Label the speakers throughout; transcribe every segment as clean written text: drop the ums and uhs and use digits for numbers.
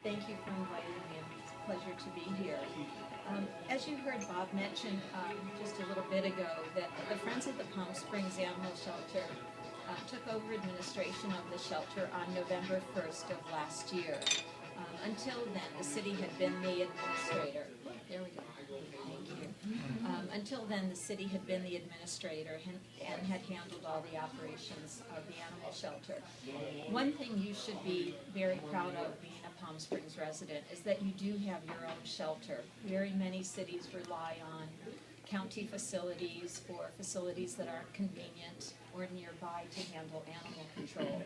Speaker 1: Thank you for inviting me. It's a pleasure to be here. As you heard Bob mention just a little bit ago, that the Friends of the Palm Springs Animal Shelter took over administration of the shelter on November 1st of last year. Until then, the city had been the administrator. There we go. Thank you. Until then, the city had been the administrator and had handled all the operations of the animal shelter. One thing you should be very proud of being a Palm Springs resident is that you do have your own shelter. Very many cities rely on county facilities or facilities that aren't convenient or nearby to handle animal control.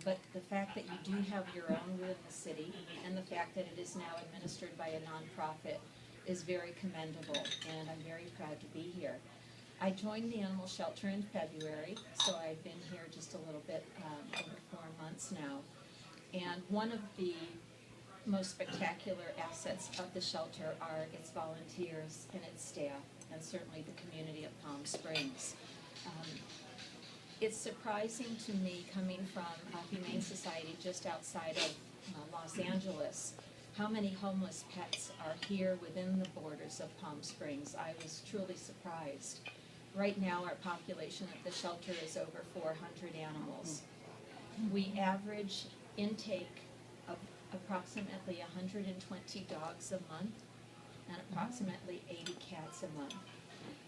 Speaker 1: But the fact that you do have your own within the city and the fact that it is now administered by a nonprofit is very commendable, and I'm very proud to be here. I joined the animal shelter in February, so I've been here just a little bit over 4 months now. And one of the most spectacular assets of the shelter are its volunteers and its staff, and certainly the community of Palm Springs. It's surprising to me, coming from a humane society just outside of Los Angeles, how many homeless pets are here within the borders of Palm Springs. I was truly surprised. Right now, our population at the shelter is over 400 animals. We average intake of approximately 120 dogs a month and approximately 80 cats a month.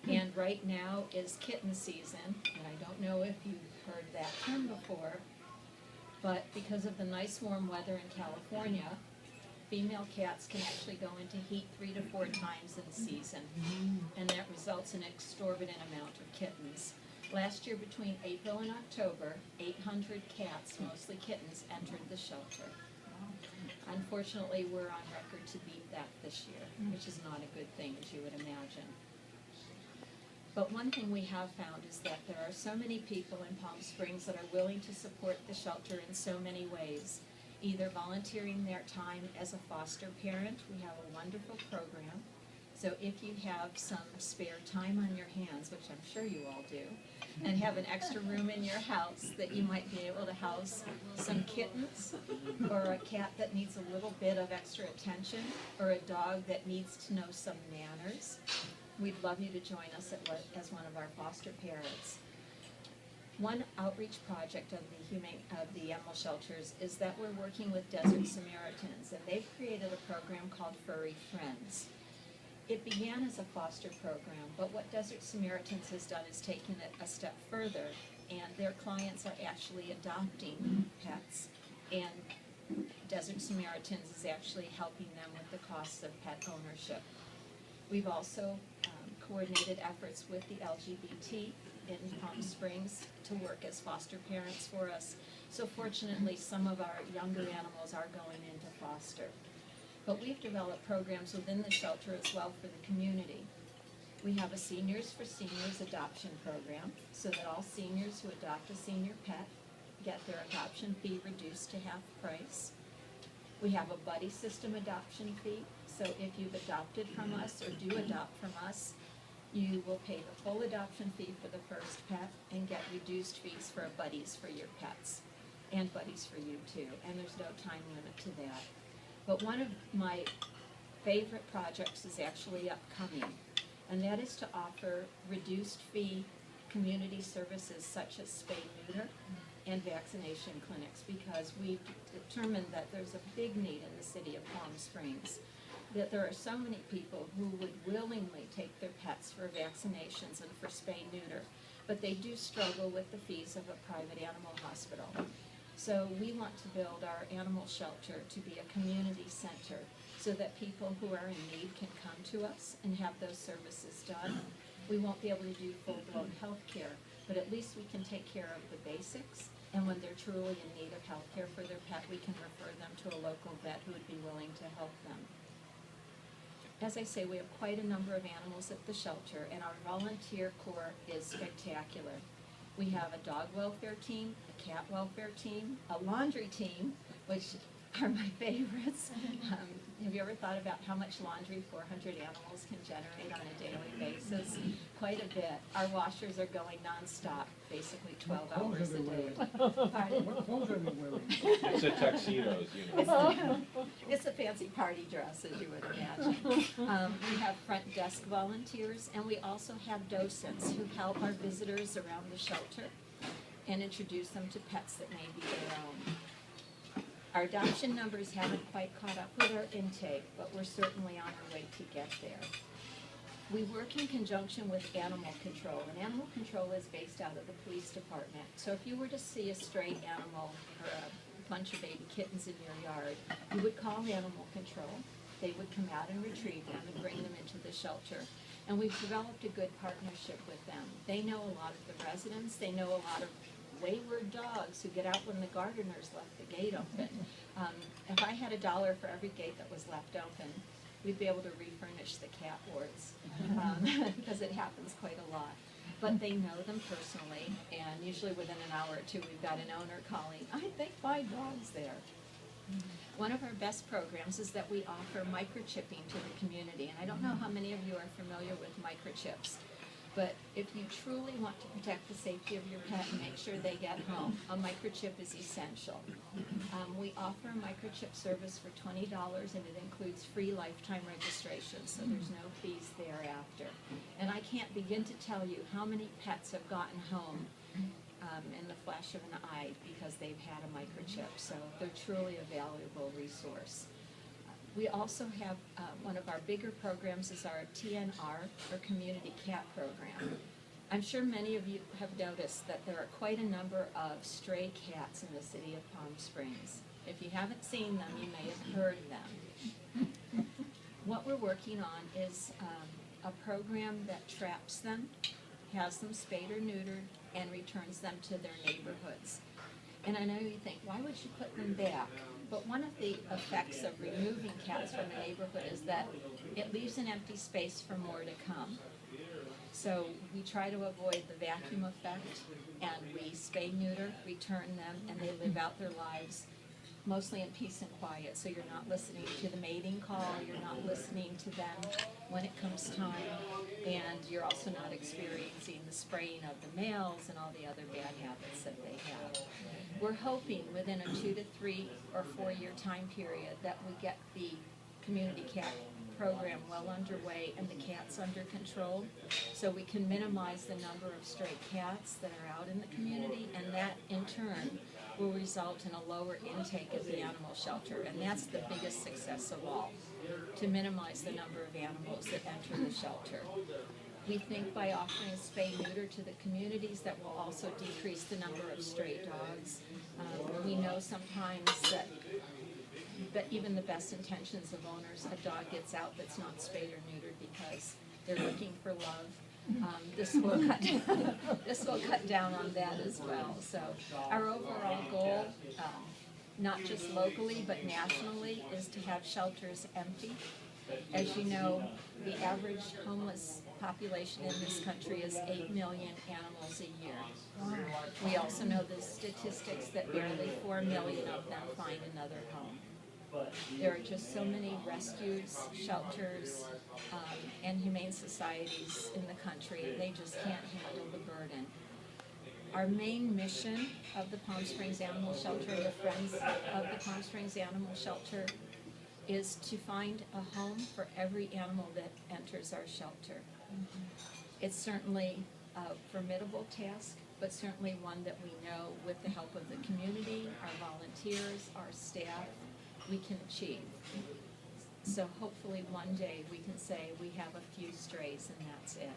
Speaker 1: And right now is kitten season, and I don't know if you've heard that term before, but because of the nice warm weather in California, female cats can actually go into heat 3 to 4 times in season, and that results in an exorbitant amount of kittens. Last year, between April and October, 800 cats, mostly kittens, entered the shelter. Unfortunately, we're on record to beat that this year, which is not a good thing, as you would imagine. But one thing we have found is that there are so many people in Palm Springs that are willing to support the shelter in so many ways, either volunteering their time as a foster parent. We have a wonderful program. So if you have some spare time on your hands, which I'm sure you all do, and have an extra room in your house that you might be able to house some kittens, or a cat that needs a little bit of extra attention, or a dog that needs to know some manners, we'd love you to join us as one of our foster parents. One outreach project of the animal shelters is that we're working with Desert Samaritans, and they've created a program called Furry Friends. It began as a foster program, but what Desert Samaritans has done is taken it a step further, and their clients are actually adopting pets, and Desert Samaritans is actually helping them with the costs of pet ownership. We've also coordinated efforts with the LGBT in Palm Springs to work as foster parents for us. So fortunately, some of our younger animals are going into foster. But we've developed programs within the shelter as well for the community. We have a Seniors for Seniors adoption program, so that all seniors who adopt a senior pet get their adoption fee reduced to half price. We have a buddy system adoption fee, so if you've adopted from us or do adopt from us, you will pay the full adoption fee for the first pet and get reduced fees for buddies for your pets, and buddies for you too, and there's no time limit to that. But one of my favorite projects is actually upcoming, and that is to offer reduced fee community services such as spay-neuter and vaccination clinics, because we've determined that there's a big need in the city of Palm Springs, that there are so many people who would willingly take their pets for vaccinations and for spay-neuter, but they do struggle with the fees of a private animal hospital. So we want to build our animal shelter to be a community center so that people who are in need can come to us and have those services done. We won't be able to do full-blown health care, but at least we can take care of the basics, and when they're truly in need of health care for their pet, we can refer them to a local vet who would be willing to help them. As I say, we have quite a number of animals at the shelter, and our volunteer corps is spectacular. We have a dog welfare team, a cat welfare team, a laundry team, which are my favorites. Have you ever thought about how much laundry 400 animals can generate on a daily basis? Quite a bit. Our washers are going nonstop, basically 12 hours a day. Pardon?
Speaker 2: What clothes are they wearing?
Speaker 3: It's a tuxedos, you know.
Speaker 1: It's a fancy party dress, as you would imagine. We have front desk volunteers, and we also have docents who help our visitors around the shelter and introduce them to pets that may be their own. Our adoption numbers haven't quite caught up with our intake, but we're certainly on our way to get there. We work in conjunction with animal control, and animal control is based out of the police department. So if you were to see a stray animal or a bunch of baby kittens in your yard, you would call animal control. They would come out and retrieve them and bring them into the shelter. And we've developed a good partnership with them. They know a lot of the residents. They know a lot of wayward dogs who get out when the gardeners left the gate open. If I had $1 for every gate that was left open, we'd be able to refurnish the cat wards, because it happens quite a lot. But they know them personally, and usually within an hour or two we've got an owner calling, I think my dog's there. One of our best programs is that we offer microchipping to the community, and I don't know how many of you are familiar with microchips. But if you truly want to protect the safety of your pet and make sure they get home, a microchip is essential. We offer a microchip service for $20, and it includes free lifetime registration, so there's no fees thereafter. And I can't begin to tell you how many pets have gotten home in the flash of an eye because they've had a microchip, so they're truly a valuable resource. We also have one of our bigger programs is our TNR, or Community Cat Program. I'm sure many of you have noticed that there are quite a number of stray cats in the city of Palm Springs. If you haven't seen them, you may have heard them. What we're working on is a program that traps them, has them spayed or neutered, and returns them to their neighborhoods. And I know you think, why would you put them back? But one of the effects of removing cats from a neighborhood is that it leaves an empty space for more to come. So we try to avoid the vacuum effect, and we spay, neuter, return them, and they live out their lives mostly in peace and quiet. So you're not listening to the mating call, you're not listening to them when it comes time, and you're also not experiencing the spraying of the males and all the other bad habits that they have. We're hoping within a 2 to 3 or 4 year time period that we get the community cat program well underway and the cats under control, so we can minimize the number of stray cats that are out in the community, and that in turn will result in a lower intake of the animal shelter, and that's the biggest success of all, to minimize the number of animals that enter the shelter. We think by offering spay-neuter to the communities that will also decrease the number of stray dogs. We know sometimes that even the best intentions of owners, a dog gets out that's not spayed or neutered because they're looking for love. This will cut down on that as well. So our overall goal, not just locally but nationally, is to have shelters empty. As you know, the average homeless population in this country is 8 million animals a year. We also know the statistics that barely 4 million of them find another home. There are just so many rescues, shelters, and humane societies in the country. They just can't handle the burden. Our main mission of the Palm Springs Animal Shelter and the Friends of the Palm Springs Animal Shelter is to find a home for every animal that enters our shelter. It's certainly a formidable task, but certainly one that we know with the help of the community, our volunteers, our staff, we can achieve. So hopefully one day we can say we have a few strays and that's it.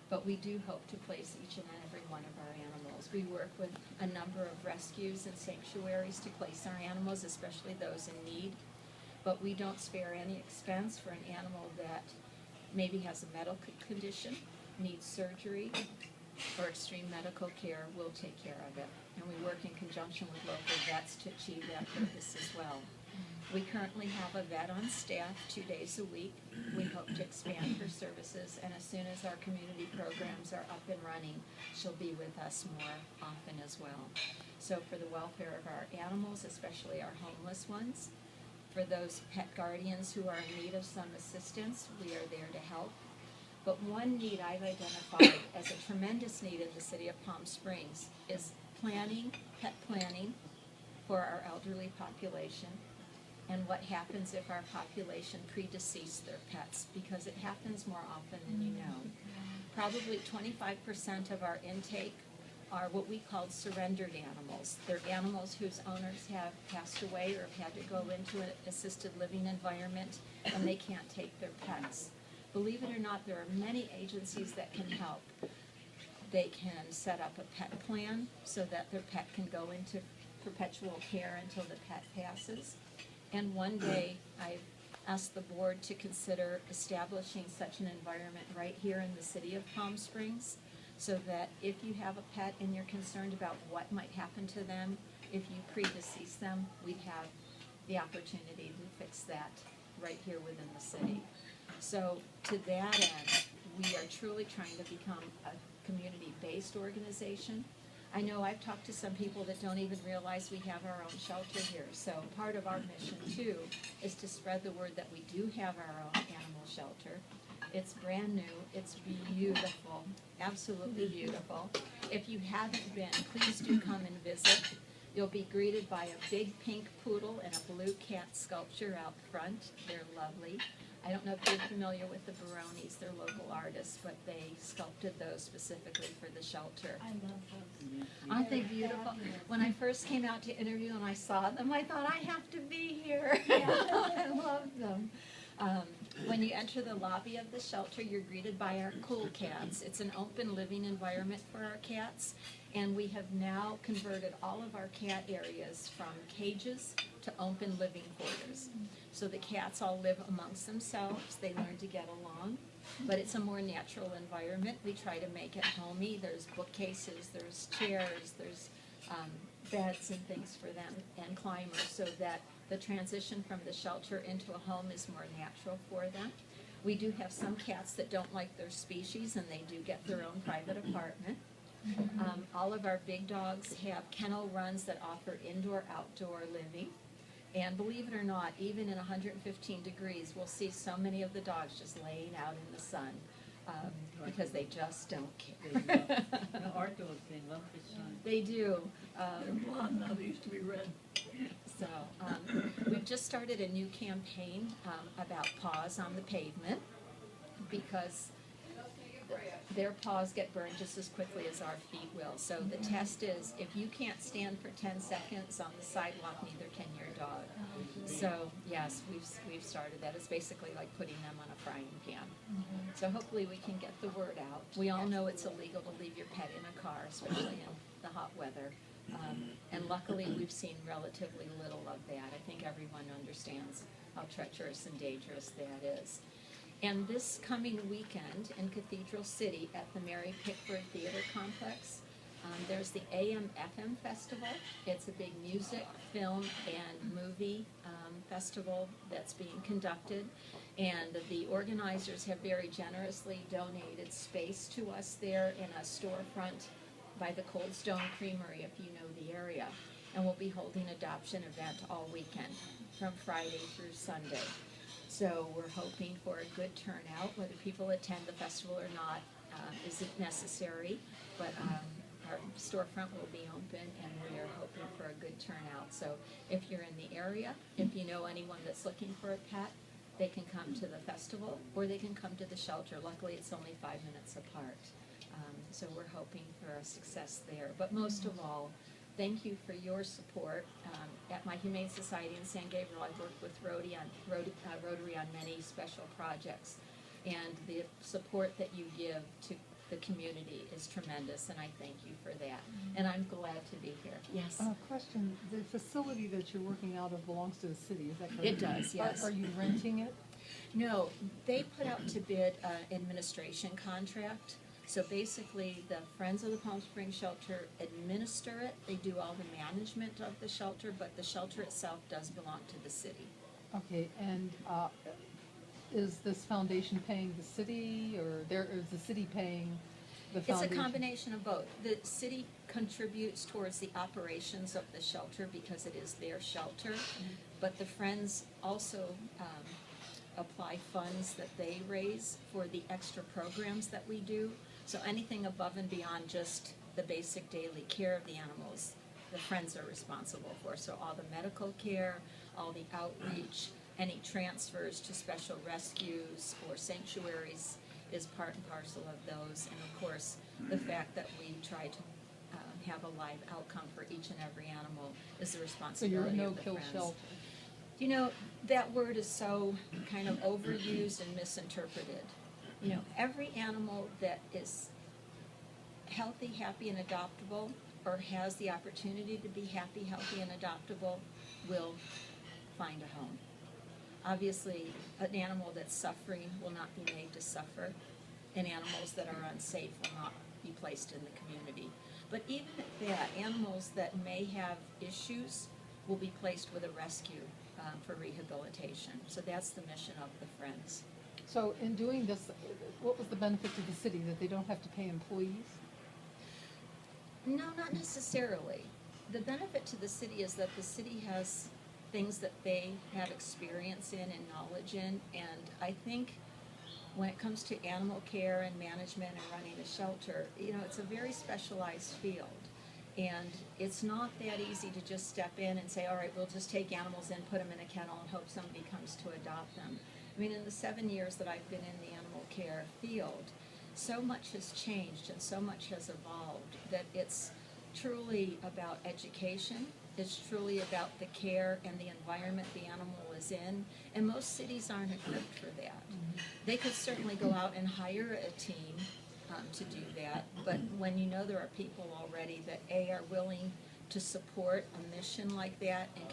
Speaker 1: But we do hope to place each and every one of our animals. We work with a number of rescues and sanctuaries to place our animals, especially those in need. But we don't spare any expense for an animal that maybe has a medical condition, needs surgery, or extreme medical care. We'll take care of it. And we work in conjunction with local vets to achieve that purpose as well. We currently have a vet on staff 2 days a week. We hope to expand her services, and as soon as our community programs are up and running, she'll be with us more often as well. So for the welfare of our animals, especially our homeless ones, for those pet guardians who are in need of some assistance, we are there to help. But one need I've identified as a tremendous need in the city of Palm Springs is planning, pet planning for our elderly population, and what happens if our population predecease their pets, because it happens more often than you know. Probably 25% of our intake are what we call surrendered animals. They're animals whose owners have passed away or have had to go into an assisted living environment and they can't take their pets. Believe it or not, there are many agencies that can help. They can set up a pet plan so that their pet can go into perpetual care until the pet passes. And one day, I've asked the board to consider establishing such an environment right here in the city of Palm Springs, so that if you have a pet and you're concerned about what might happen to them, if you predecease them, we'd have the opportunity to fix that right here within the city. So to that end, we are truly trying to become a community-based organization. I know I've talked to some people that don't even realize we have our own shelter here. So part of our mission too is to spread the word that we do have our own animal shelter. It's brand new, it's beautiful, absolutely beautiful. If you haven't been, please do come and visit. You'll be greeted by a big pink poodle and a blue cat sculpture out front. They're lovely. I don't know if you're familiar with the Baronis, they're local artists, but they sculpted those specifically for the shelter.
Speaker 2: I love those.
Speaker 1: Aren't they beautiful? When I first came out to interview and I saw them, I thought, I have to be here. I love them. When you enter the lobby of the shelter, you're greeted by our cool cats. It's an open living environment for our cats, and we have now converted all of our cat areas from cages to open living quarters. So the cats all live amongst themselves. They learn to get along, but it's a more natural environment. We try to make it homey. There's bookcases, there's chairs, there's beds and things for them, and climbers, so that the transition from the shelter into a home is more natural for them. We do have some cats that don't like their species, and they do get their own private apartment. All of our big dogs have kennel runs that offer indoor-outdoor living. And believe it or not, even in 115 degrees, we'll see so many of the dogs just laying out in the sun because they just don't care.
Speaker 4: Our dogs, they love the sun.
Speaker 1: They do.
Speaker 2: They're blonde now, they used to be red.
Speaker 1: So we've just started a new campaign about paws on the pavement, because their paws get burned just as quickly as our feet will. So the test is, if you can't stand for 10 seconds on the sidewalk, neither can your dog. So yes, we've started that. It's basically like putting them on a frying pan. So hopefully we can get the word out. We all know it's illegal to leave your pet in a car, especially in the hot weather. And luckily we've seen relatively little of that. I think everyone understands how treacherous and dangerous that is. And this coming weekend in Cathedral City at the Mary Pickford Theater Complex, there's the AM/FM Festival. It's a big music, film, and movie festival that's being conducted. And the organizers have very generously donated space to us there in a storefront by the Cold Stone Creamery, if you know the area. And we'll be holding an adoption event all weekend, from Friday through Sunday. So we're hoping for a good turnout. Whether people attend the festival or not isn't necessary, but our storefront will be open, and we are hoping for a good turnout. So if you're in the area, if you know anyone that's looking for a pet, they can come to the festival, or they can come to the shelter. Luckily, it's only 5 minutes apart. So we're hoping for a success there. But most of all, thank you for your support. At my Humane Society in San Gabriel, I've worked with Rotary on many special projects. And the support that you give to the community is tremendous, and I thank you for that. And I'm glad to be here. Yes?
Speaker 5: Question, the facility that you're working out of belongs to the city, is that correct?
Speaker 1: It does, yes.
Speaker 5: Are you renting it?
Speaker 1: No, they put out to bid an administration contract. So basically, the Friends of the Palm Springs Shelter administer it. They do all the management of the shelter, but the shelter itself does belong to the city.
Speaker 5: Okay, and is this foundation paying the city, or is the city paying the
Speaker 1: It's a
Speaker 5: foundation?
Speaker 1: combination of both. The city contributes towards the operations of the shelter because it is their shelter, but the Friends also apply funds that they raise for the extra programs that we do. So anything above and beyond just the basic daily care of the animals, the Friends are responsible for. So all the medical care, all the outreach, any transfers to special rescues or sanctuaries is part and parcel of those. And of course, the fact that we try to have a live outcome for each and every animal is the
Speaker 5: So you're a
Speaker 1: responsibility of the
Speaker 5: no-kill
Speaker 1: Friends.
Speaker 5: shelter?
Speaker 1: You know, that word is so kind of overused and misinterpreted. You know, every animal that is healthy, happy, and adoptable, or has the opportunity to be happy, healthy, and adoptable, will find a home. Obviously, an animal that's suffering will not be made to suffer, and animals that are unsafe will not be placed in the community. But even at that, animals that may have issues will be placed with a rescue for rehabilitation. So that's the mission of the Friends.
Speaker 5: So in doing this, what was the benefit to the city, that they don't have to pay employees?
Speaker 1: No, not necessarily. The benefit to the city is that the city has things that they have experience in and knowledge in, and I think when it comes to animal care and management and running a shelter, you know, it's a very specialized field. And it's not that easy to just step in and say, all right, we'll just take animals in, put them in a kennel, and hope somebody comes to adopt them. I mean, in the 7 years that I've been in the animal care field, so much has changed and so much has evolved that it's truly about education. It's truly about the care and the environment the animal is in, and most cities aren't equipped for that. They could certainly go out and hire a team to do that, but when you know there are people already that are willing to support a mission like that and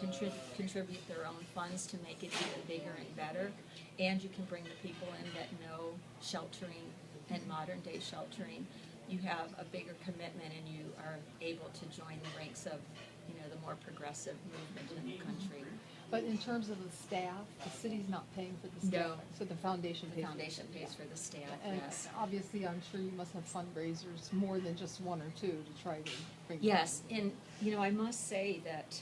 Speaker 1: contribute their own funds to make it even bigger and better, and you can bring the people in that know sheltering and modern day sheltering, you have a bigger commitment and you are able to join the ranks of, you know, the more progressive movement in the country.
Speaker 5: But in terms of the staff, the city's not paying for the staff?
Speaker 1: No.
Speaker 5: So the foundation
Speaker 1: The
Speaker 5: pays?
Speaker 1: foundation pays for the staff,
Speaker 5: And
Speaker 1: yes.
Speaker 5: obviously, I'm sure you must have fundraisers, more than just one or two, to try to bring.
Speaker 1: Yes, and, you know, I must say that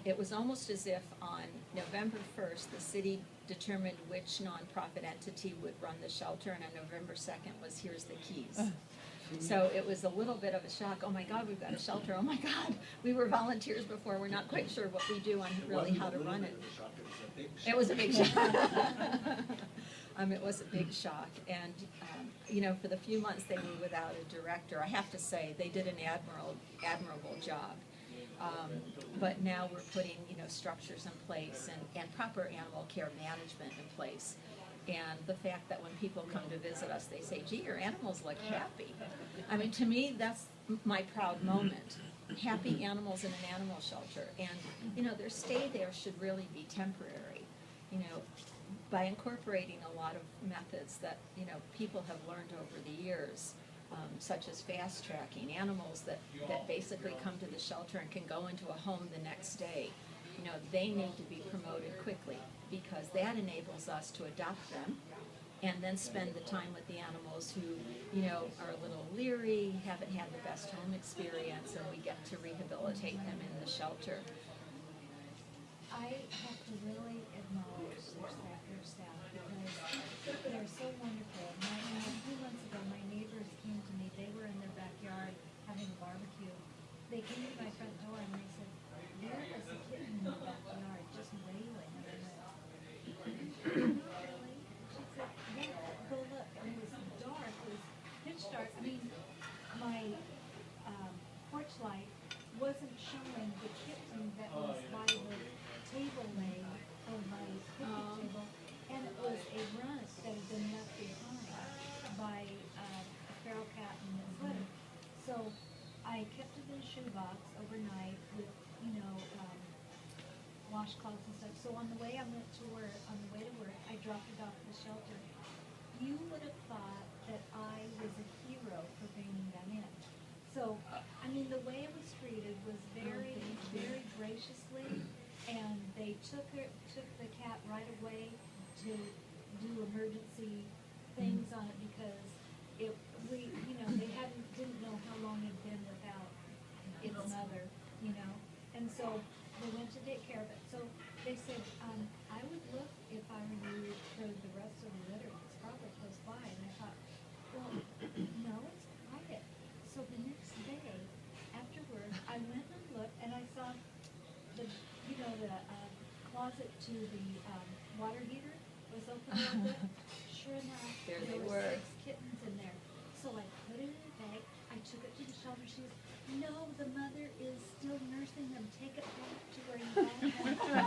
Speaker 1: it was almost as if on November 1st, the city determined which nonprofit entity would run the shelter, and on November 2nd was, here's the keys. So it was a little bit of a shock. Oh my God, we've got a shelter. Oh my God, we were volunteers before. We're not quite sure what we do on really how to run it. It was a big shock. It was a big shock. And, you know, for the few months they were without a director, I have to say they did an admirable job. But now we're putting, you know, structures in place and proper animal care management in place. And the fact that when people come to visit us, they say, gee, your animals look happy. I mean, to me, that's my proud moment. Happy animals in an animal shelter. And, you know, their stay there should really be temporary. You know, by incorporating a lot of methods that, you know, people have learned over the years, such as fast tracking, animals that basically come to the shelter and can go into a home the next day. You know, they need to be promoted quickly because that enables us to adopt them and then spend the time with the animals who, you know, are a little leery, haven't had the best home experience, and we get to rehabilitate them in the shelter.
Speaker 6: I have to really acknowledge their staff because they're so wonderful. A few months ago, my neighbors came to me. They were in their backyard having a barbecue. They came to my front door and they said, there was a kitten in the backyard just wailing. And I went, really? She said, yeah, go look. And it was dark. It was pitch dark. I mean, my porch light wasn't showing the kitten that was by the table leg of my picnic table, and it was a runt that had been left behind by a feral cat and his litter. So I kept it in a shoebox overnight with, you know, washcloths and stuff. So on the way to work, I dropped it off at the shelter. You would have thought that I was a hero for bringing them in. So, I mean, the way it was treated was very, very graciously, and they took the cat right away to do emergency things on it because they didn't know how long it'd been without its mother, and so they went to take care of it. So they said, I would look if I were you for the rest of the litter. It's probably close by. And I thought, well, no, it's quiet. So the next day, afterward, I went and looked, and I saw the closet to the water heater was open a little bit. Sure enough,
Speaker 1: There
Speaker 6: there
Speaker 1: they
Speaker 6: were
Speaker 1: were.
Speaker 6: 6 kittens in there. So I put it in a bag. I took it to the shelter. She goes, no, the mother is still nursing them. Take it back to where you got them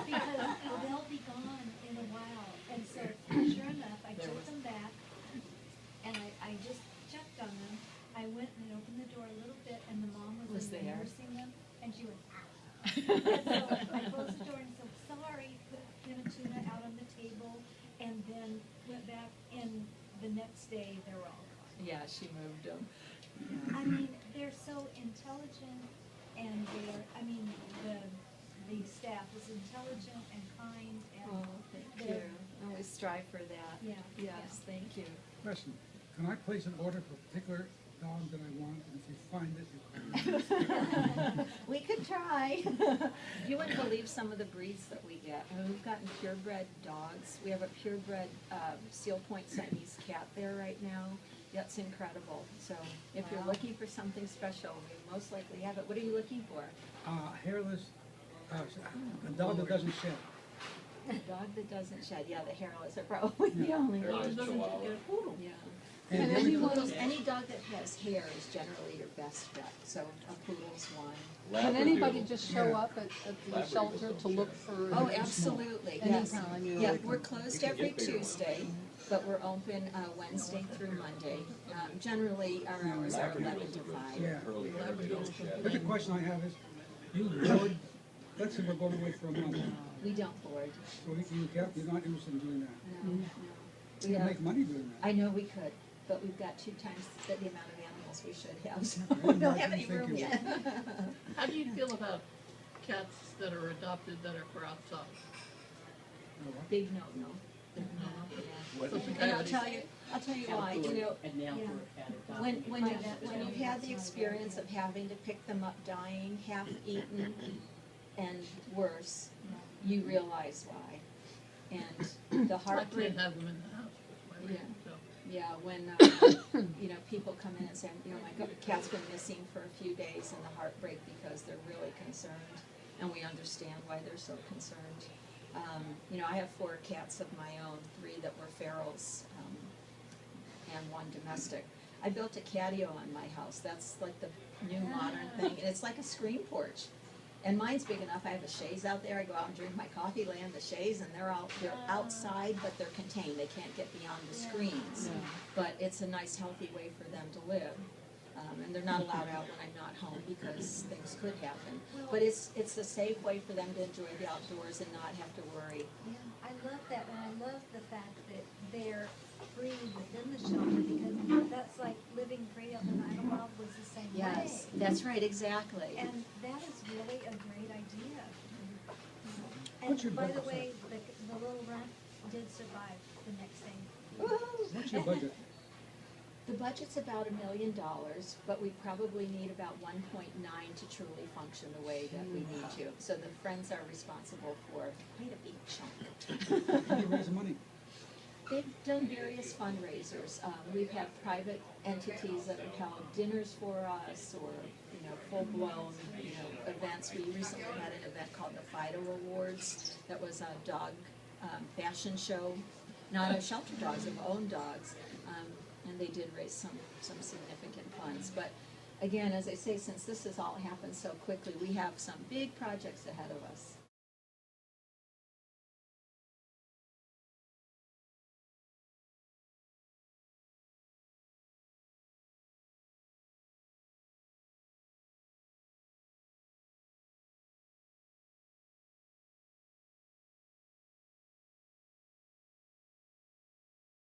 Speaker 6: because they'll be gone in a while. And so, sure enough, I took them back, and I just checked on them. I went and opened the door a little bit, and the mom was in there
Speaker 1: there.
Speaker 6: nursing them, and she went, and so I closed the door and said, sorry, put a can of tuna out on the table, and then went back, and the next day they were all gone.
Speaker 1: Yeah, she moved them.
Speaker 6: I mean, they're so intelligent, and the staff is intelligent and kind, and
Speaker 1: Oh, thank you.
Speaker 6: they're,
Speaker 1: I always strive for that.
Speaker 6: yeah.
Speaker 1: Yes, thank you.
Speaker 7: Question, can I place an order for a particular dog that I want, and if you find it, you call me?
Speaker 1: We could try. You wouldn't believe some of the breeds that we get. I mean, we've gotten purebred dogs. We have a purebred Seal Point Siamese cat there right now. That's incredible. So if you're
Speaker 6: Wow.
Speaker 1: looking for something special, we most likely have it. What are you looking for?
Speaker 7: Hairless, a dog that doesn't shed.
Speaker 1: A dog that doesn't shed. Yeah, the hairless are probably the only
Speaker 3: Hairless
Speaker 1: ones.
Speaker 3: Chihuahua.
Speaker 1: Yeah.
Speaker 7: And
Speaker 1: And
Speaker 7: the only
Speaker 1: any dog that has hair is generally your best bet. So a poodle's one.
Speaker 5: Can anybody
Speaker 3: Labradoodle.
Speaker 5: just show
Speaker 7: Yeah.
Speaker 5: up at the
Speaker 3: Labradoodles
Speaker 5: shelter to
Speaker 3: don't
Speaker 5: look
Speaker 3: share.
Speaker 5: for?
Speaker 1: Oh, absolutely, yes.
Speaker 5: Anytime, you know,
Speaker 1: Yeah,
Speaker 5: like-
Speaker 1: we're closed
Speaker 3: You can
Speaker 1: every
Speaker 3: get bigger ones.
Speaker 1: Tuesday, but we're open Wednesday through Monday. Generally, our hours are 11 to 5.
Speaker 7: Yeah.
Speaker 3: Curly hair, they don't shed.
Speaker 7: But the question I have is, you board, let's say we're going away for a month,
Speaker 1: We don't board.
Speaker 7: so you're not interested in doing that.
Speaker 1: No, no.
Speaker 7: You can make money doing that.
Speaker 1: I know we could, but we've got 2 times the amount of animals we should have, so we don't have any room
Speaker 7: Thank you.
Speaker 1: yet.
Speaker 2: How do you feel about cats that are adopted that are for outside?
Speaker 1: Big no-no. Yeah.
Speaker 3: What-
Speaker 1: And I'll tell you why,
Speaker 6: Yeah.
Speaker 1: when you've had the
Speaker 6: That's not
Speaker 1: experience of having to pick them up dying, half-eaten, and worse, you realize why. And the
Speaker 2: I
Speaker 1: heartbreak,
Speaker 2: can't have them in the house. That's my
Speaker 1: Yeah.
Speaker 2: reason, so.
Speaker 1: yeah, when, people come in and say, my cat's been missing for a few days, and the heartbreak because they're really concerned, and we understand why they're so concerned. I have 4 cats of my own, 3 that were ferals, and 1 domestic. I built a catio on my house. That's like the new modern thing, and it's like a screen porch. And mine's big enough. I have a chaise out there. I go out and drink my coffee, lay on the chaise, and they're outside, but they're contained. They can't get beyond the screens. But it's a nice, healthy way for them to live. And they're not allowed out when I'm not home because things could happen. But it's a safe way for them to enjoy the outdoors and not have to worry.
Speaker 6: Yeah, I love that, and I love the fact that they're free within the shelter, because that's like living free up in Idlewild was the same way.
Speaker 1: Yes, that's right, exactly.
Speaker 6: And that is really a great idea.
Speaker 7: What's your
Speaker 6: And by the
Speaker 7: budget,
Speaker 6: way, the little runt did survive the next day.
Speaker 1: Woo-hoo.
Speaker 7: What's your budget?
Speaker 1: The budget's about $1 million, but we probably need about 1.9 to truly function the way that we need to. So the Friends are responsible for quite a big chunk.
Speaker 7: How do you raise the money?
Speaker 1: They've done various fundraisers. We've had private entities that have held dinners for us, or full-blown events. We recently had an event called the Fido Awards. That was a dog fashion show, not of shelter dogs, of own dogs. And they did raise some significant funds. But again, as I say, since this has all happened so quickly, we have some big projects ahead of us.